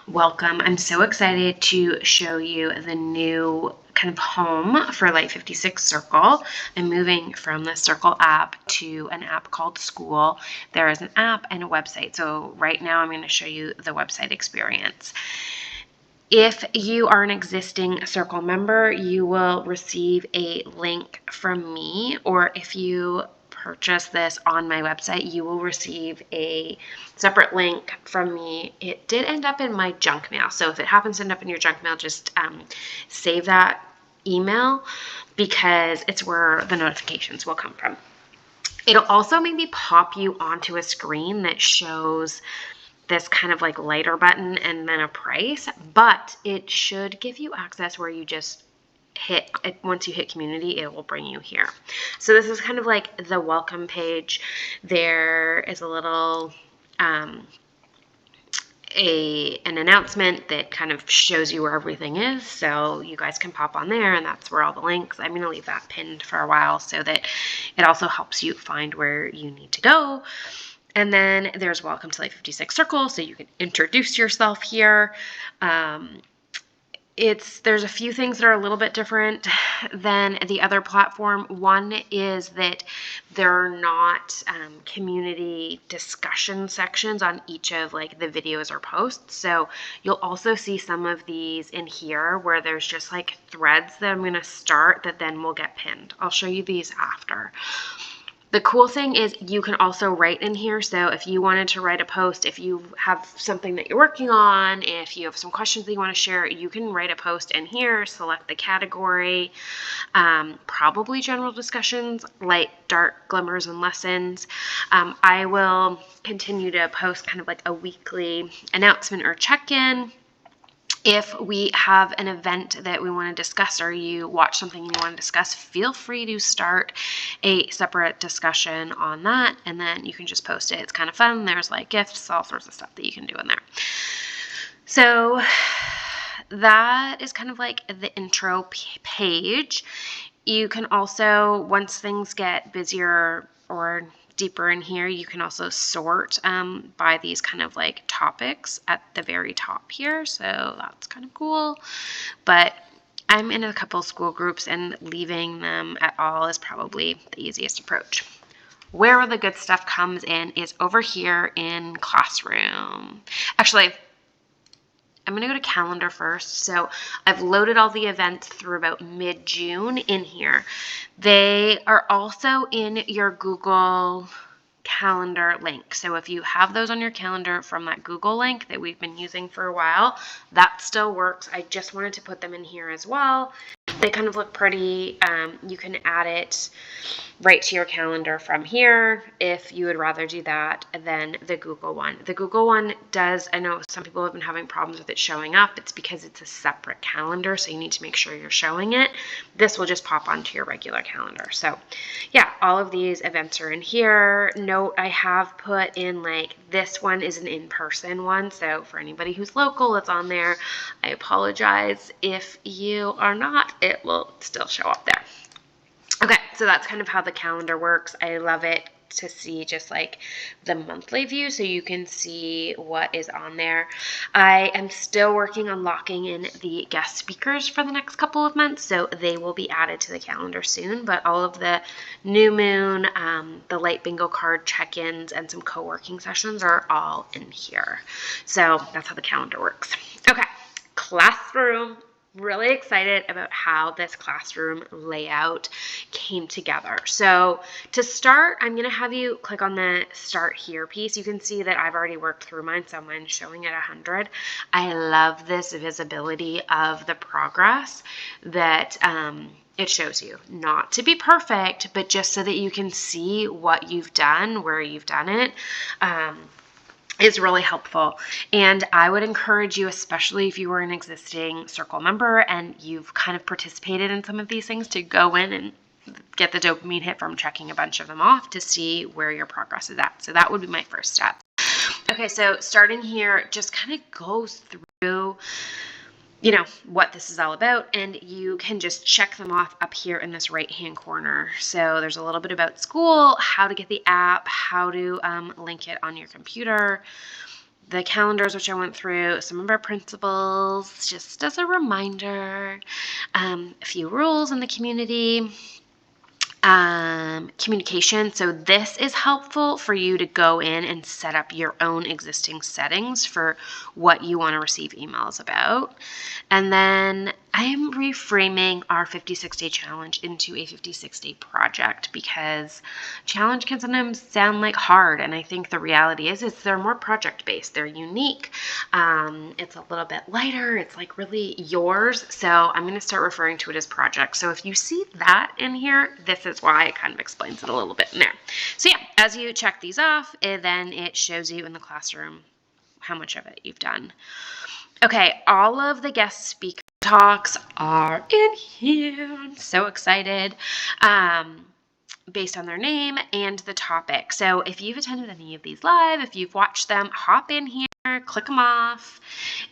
Welcome. I'm so excited to show you the new kind of home for Light 56 Circle. I'm moving from the Circle app to an app called Skool. There is an app and a website. So right now I'm going to show you the website experience. If you are an existing Circle member, you will receive a link from me, or if you purchase this on my website, you will receive a separate link from me. It did end up in my junk mail, so if it happens to end up in your junk mail, just save that email because it's where the notifications will come from. It'll also maybe pop you onto a screen that shows this kind of like lighter button and then a price, but it should give you access where you just hit it. Once you hit community, it will bring you here. So this is kind of like the welcome page. There is a little an announcement that kind of shows you where everything is, so you guys can pop on there, and that's where all the links. I'm going to leave that pinned for a while so that it also helps you find where you need to go. And then there's Welcome to Light 56 Circle, so you can introduce yourself here. There's a few things that are a little bit different than the other platform. One is that there are not community discussion sections on each of like the videos or posts. So you'll also see some of these in here where there's just like threads that I'm going to start that then will get pinned. I'll show you these after. The cool thing is you can also write in here. So if you wanted to write a post, if you have something that you're working on, if you have some questions that you want to share, you can write a post in here, select the category, probably general discussions, light, dark, glimmers, and lessons. I will continue to post kind of like a weekly announcement or check-in. If we have an event that we want to discuss, or you watch something and you want to discuss, feel free to start a separate discussion on that, and then you can just post it. It's kind of fun. There's like gifts, all sorts of stuff that you can do in there. So that is kind of like the intro page. You can also, once things get busier or deeper in here, you can also sort by these kind of like topics at the very top here. So that's kind of cool. But I'm in a couple school groups, and leaving them at all is probably the easiest approach. Where the good stuff comes in is over here in Classroom. Actually, I'm going to go to calendar first. So I've loaded all the events through about mid-June in here. They are also in your Google Calendar link. So if you have those on your calendar from that Google link that we've been using for a while, that still works. I just wanted to put them in here as well. They kind of look pretty. You can add it right to your calendar from here if you would rather do that than the Google one. The Google one does, I know some people have been having problems with it showing up. It's because it's a separate calendar, so you need to make sure you're showing it. This will just pop onto your regular calendar. So yeah, all of these events are in here. Note, I have put in like this one is an in-person one, so for anybody who's local, it's on there. I apologize if you are not. It will still show up there. Okay, so that's kind of how the calendar works. I love it to see just like the monthly view so you can see what is on there. I am still working on locking in the guest speakers for the next couple of months, so they will be added to the calendar soon, but all of the new moon, the light bingo card check-ins, and some co-working sessions are all in here. So that's how the calendar works. Okay, Classroom. Really excited about how this classroom layout came together. So to start, I'm going to have you click on the Start Here piece. You can see that I've already worked through mine, so mine's showing at 100. I love this visibility of the progress that it shows you. Not to be perfect, but just so that you can see what you've done, where you've done it. Is really helpful. And I would encourage you, especially if you were an existing Circle member and you've kind of participated in some of these things, to go in and get the dopamine hit from checking a bunch of them off to see where your progress is at. So that would be my first step. Okay, so starting here just kind of goes through what this is all about, and you can just check them off up here in this right hand corner. So there's a little bit about Skool, how to get the app, how to link it on your computer. the calendars, which I went through, some of our principles, just as a reminder, a few rules in the community. Communication. So this is helpful for you to go in and set up your own existing settings for what you want to receive emails about. And then I am reframing our 56-day challenge into a 56-day project, because challenge can sometimes sound like hard. And I think the reality is they're more project-based. They're unique. It's a little bit lighter. It's like really yours. So I'm going to start referring to it as projects. So if you see that in here, this is why it kind of explains it a little bit in there. So yeah, as you check these off, then it shows you in the classroom how much of it you've done. Okay, all of the guest speaker talks are in here. I'm so excited. Based on their name and the topic. So if you've attended any of these live, if you've watched them, hop in here, click them off,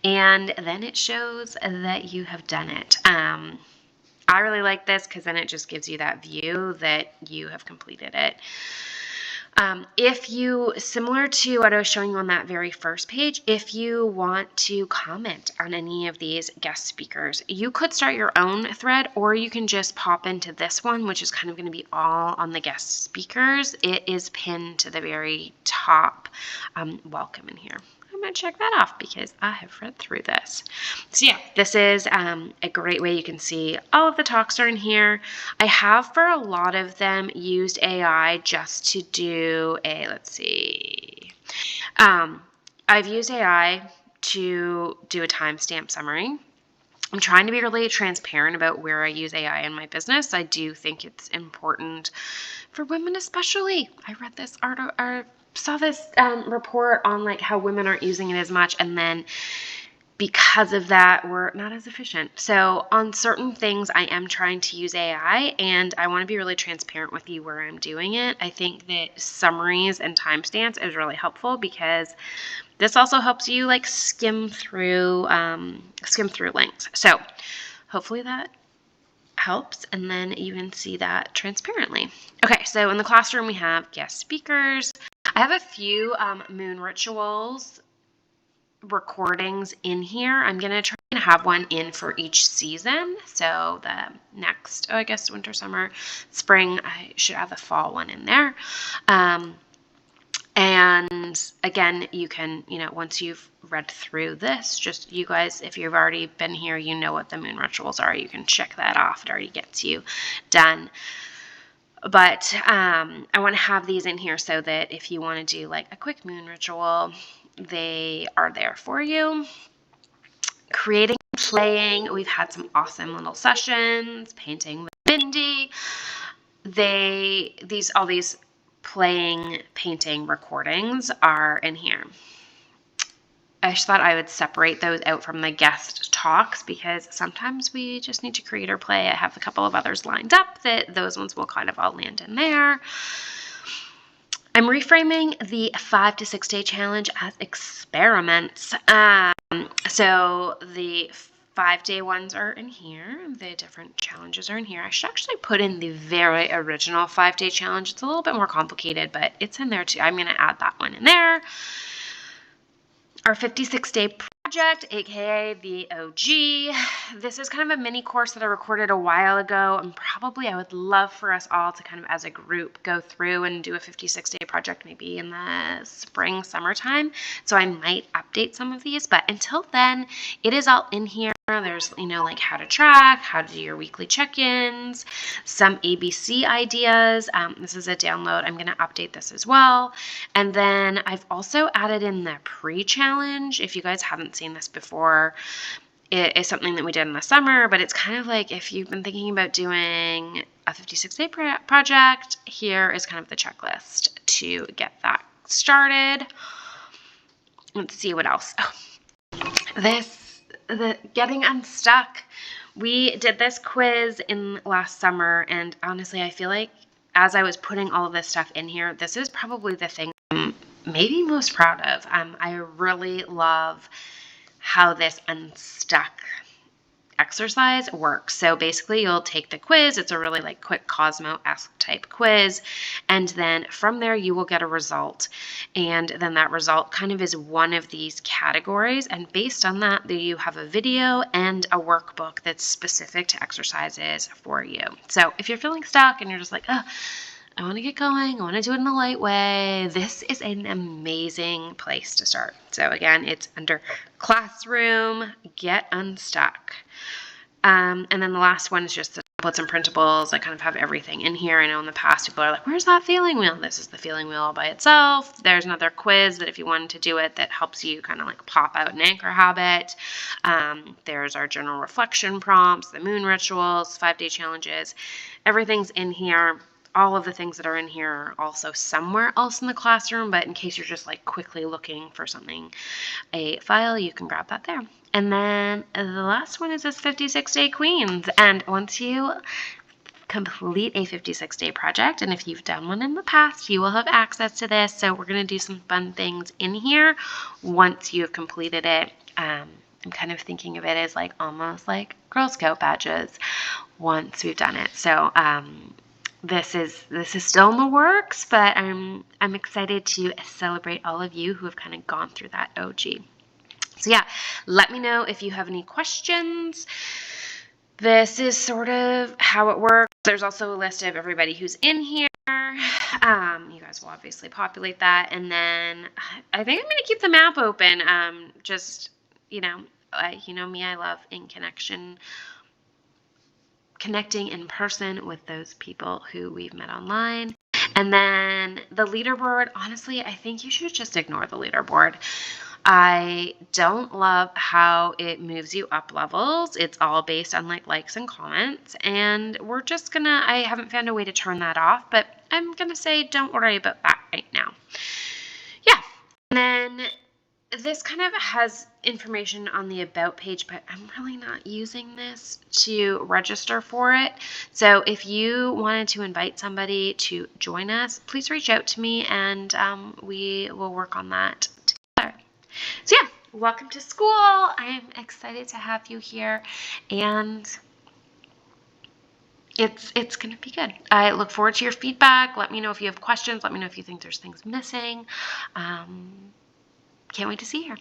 and then it shows that you have done it. I really like this because then it just gives you that view that you have completed it. If you, similar to what I was showing you on that very first page, if you want to comment on any of these guest speakers, you could start your own thread, or you can just pop into this one, which is kind of going to be all on the guest speakers. It is pinned to the very top. Welcome in here. I'm going to check that off because I have read through this. So yeah, this is a great way. You can see all of the talks are in here. I have, for a lot of them, used AI just to do a, let's see. I've used AI to do a timestamp summary. I'm trying to be really transparent about where I use AI in my business. I do think it's important for women especially. I read this article, saw this report on like how women aren't using it as much, and then because of that, we're not as efficient. So on certain things, I am trying to use AI, and I want to be really transparent with you where I'm doing it. I think that summaries and timestamps is really helpful, because this also helps you like skim through links. So hopefully that helps, and then you can see that transparently. Okay, so in the classroom we have guest speakers. I have a few moon rituals recordings in here. I'm going to try and have one in for each season. So the next, I guess winter, summer, spring, I should have the fall one in there. And again, you can, once you've read through this, just you guys, if you've already been here, you know what the moon rituals are. You can check that off. It already gets you done. But I want to have these in here so that if you want to do like a quick moon ritual, they are there for you. Creating, playing. We've had some awesome little sessions. Painting with Bindi. All these playing, painting recordings are in here. I just thought I would separate those out from the guest talks, because sometimes we just need to create or play. I have a couple of others lined up that those ones will kind of all land in there. I'm reframing the 5 to 6 day challenge as experiments. So the 5-day ones are in here. The different challenges are in here. I should actually put in the very original 5-day challenge. It's a little bit more complicated, but it's in there too. I'm going to add that one in there. Our 56-day project, aka the OG. This is kind of a mini course that I recorded a while ago, and probably I would love for us all to kind of as a group go through and do a 56-day project maybe in the spring, summertime. So I might update some of these, but until then, it is all in here. There's, like how to track, how to do your weekly check-ins, some ABC ideas. This is a download. I'm going to update this as well. And then I've also added in the pre-challenge. If you guys haven't seen this before, it is something that we did in the summer, but it's kind of like if you've been thinking about doing a 56-day project, here is kind of the checklist to get that started. Let's see what else. The getting unstuck. We did this quiz in last summer, and honestly, I feel like as I was putting all of this stuff in here, this is probably the thing I'm maybe most proud of. I really love how this unstuck exercise works. So basically you'll take the quiz. It's a really like quick Cosmo-esque type quiz. And then from there you will get a result. And then that result kind of is one of these categories. And based on that, you have a video and a workbook that's specific to exercises for you. So if you're feeling stuck and you're just like, oh, I want to get going, I want to do it in the light way, this is an amazing place to start. So again, it's under Classroom, Get Unstuck. And then the last one is just the templates and printables. I kind of have everything in here. I know in the past people are like, where's that feeling wheel? This is the feeling wheel all by itself. There's another quiz that if you wanted to do it that helps you kind of like pop out an anchor habit. There's our general reflection prompts, the moon rituals, 5-day challenges. Everything's in here. All of the things that are in here are also somewhere else in the classroom, but in case you're just like quickly looking for something, a file, you can grab that there. And then the last one is this 56-day Queens. And once you complete a 56-day project, and if you've done one in the past, you will have access to this. So we're going to do some fun things in here once you have completed it. I'm kind of thinking of it as like almost like Girl Scout badges once we've done it. So this is still in the works, but I'm excited to celebrate all of you who have kind of gone through that OG. So yeah, let me know if you have any questions. This is sort of how it works. There's also a list of everybody who's in here. You guys will obviously populate that, and then I think I'm going to keep the map open. Just you know me, I love connecting in person with those people who we've met online. And then the leaderboard, honestly, I think you should just ignore the leaderboard. I don't love how it moves you up levels. It's all based on like likes and comments, and we're just gonna, I haven't found a way to turn that off, but I'm gonna say don't worry about that right now. Yeah, and then this kind of has information on the about page, but I'm really not using this to register for it. So if you wanted to invite somebody to join us, please reach out to me, and we will work on that together. So yeah, welcome to Skool. I'm excited to have you here, and it's going to be good. I look forward to your feedback. Let me know if you have questions. Let me know if you think there's things missing. Can't wait to see you here.